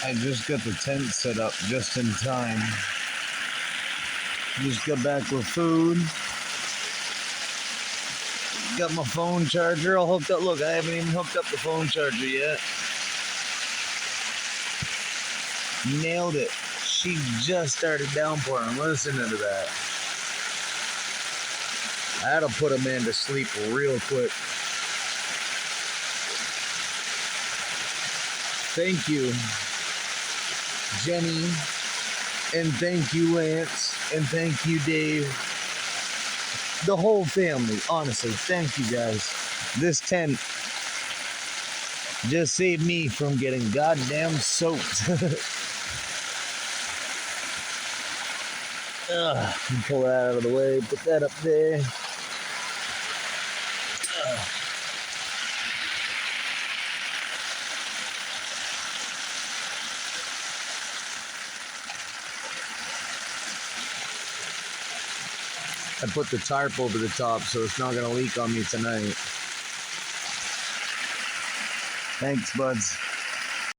I just got the tent set up just in time. Just got back with food. Got my phone charger all hooked up. Look, I haven't even hooked up the phone charger yet. Nailed it. She just started downpouring. Listen to that. I had to put a man to sleep real quick. Thank you, Jenny, and thank you, Lance, and thank you, Dave. The whole family, honestly, thank you guys. This tent just saved me from getting goddamn soaked. Pull that out of the way, put that up there. I put the tarp over the top so it's not going to leak on me tonight. Thanks, buds.